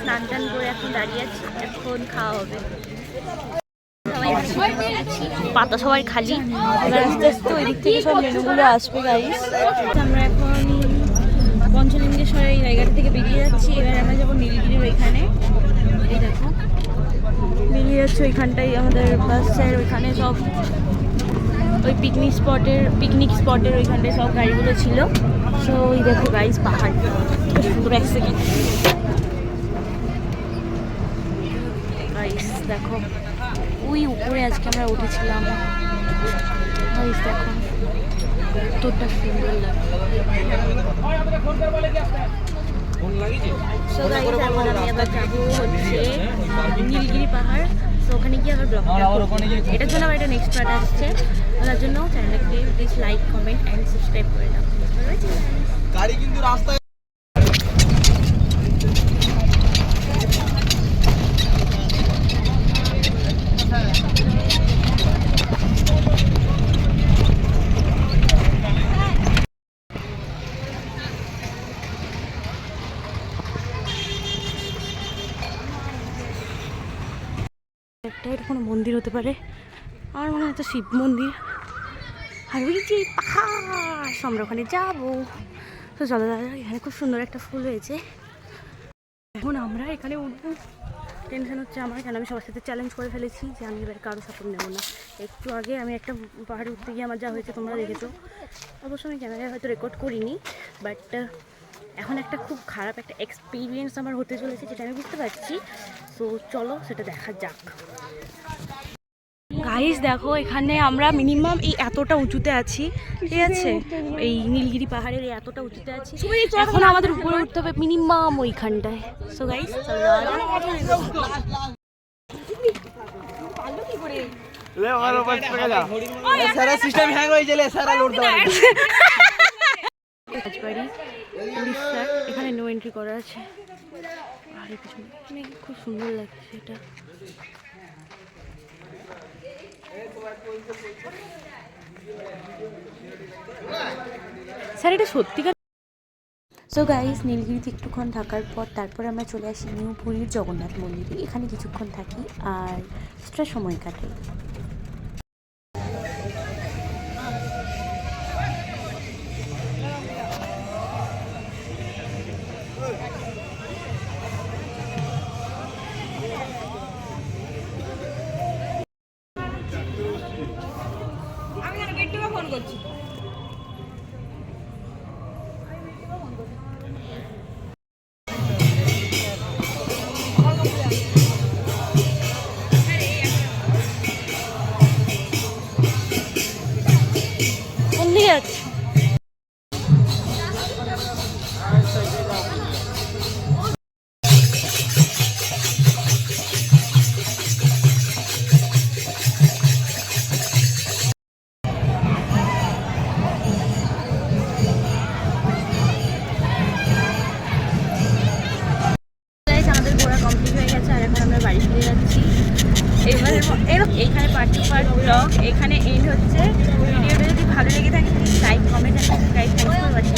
স্নান টান করে এখন দাঁড়িয়ে আছি, এখন খাওয়া হবে। পাতা সবাই খালি, আস্তে আস্তে ওই দিক থেকে সব মেনুগুলো আসবে গাইস। আমরা এখন পঞ্চলিঙ্গেশ্বর এই জায়গাটা থেকে বেরিয়ে যাচ্ছি। এবার আমরা যাবো নীলগিরির ওইখানে। এই দেখো বেরিয়ে যাচ্ছে ওইখানটাই আমাদের বাসের ওইখানে সব ওই পিকনিক স্পটের ওইখানটায় সব গাড়িগুলো ছিল। সো ওই দেখো গাইস পাহাড় সুন্দর। এক সেকেন্ড গাইস দেখো ওই উপরে আজকে আমরা উঠেছিলাম। গাইস দেখো কতটা সুন্দর লাগে। সো গাইস এখন আমি আবার যাবো হচ্ছে নীলগিরি পাহাড়। তো ওখানে গিয়ে আবার ব্লগটা এটার জন্য আবার এটা নেক্সট পার্ট আসছে। তার জন্য চ্যানেলটাকে please like comment and subscribe করে দাও। গাড়ি কিন্তু রাস্তায় এটা কোনো মন্দির হতে পারে, আমার মনে হয় তো শিব মন্দির। আর ওই যে পাহাড়, আমরা ওখানে যাবো। তো চলো দাদা, এখানে খুব সুন্দর একটা ফুল হয়েছে। এখন আমরা এখানে উঠবো। টেনশন হচ্ছে আমার, কেন আমি সবার সাথে চ্যালেঞ্জ করে ফেলেছি যে আমি এবার কারো সাপোর্ট নেবো না। একটু আগে আমি একটা পাহাড়ে উঠতে গিয়ে আমার যা হয়েছে তোমরা দেখেছো। অবশ্য আমি ক্যামেরায় হয়তো রেকর্ড করিনি, বাট এখন একটা খুব খারাপ একটা এক্সপিরিয়েন্স আমার হতে চলেছে, যেটা আমি বুঝতে পারছি। তো চলো সেটা দেখা যাক। গাইস দেখো এখানে আমরা মিনিমাম এই এতটা উঁচুতে আছি, ঠিক আছে? এই নীলগিরি পাহাড়ের এই এতটা উঁচুতে আছি। এখন আমাদের উপরে উঠতে হবে মিনিমাম ওইখানটায়। সো গাইস রাজবাড়ি উড়িষ্যার, এখানে নো এন্ট্রি করা আছে। আর এখানে খুব সুন্দর লাগছে এটা। স্যার এটা সত্যিকার। সো গাইস নীলগিরিতে একটুক্ষণ থাকার পর তারপর আমরা চলে আসি নিউ পুরীর জগন্নাথ মন্দিরে। এখানে কিছুক্ষণ থাকি আর সেটা সময় কাটাই। ফোন করছি। কোন দিকে যাচ্ছি? এখানে পার্ট টু পার্ট ব্লগ এখানে এন্ড হচ্ছে। ভিডিওটা যদি ভালো লেগে থাকে please like comment and subscribe করতে পারছি।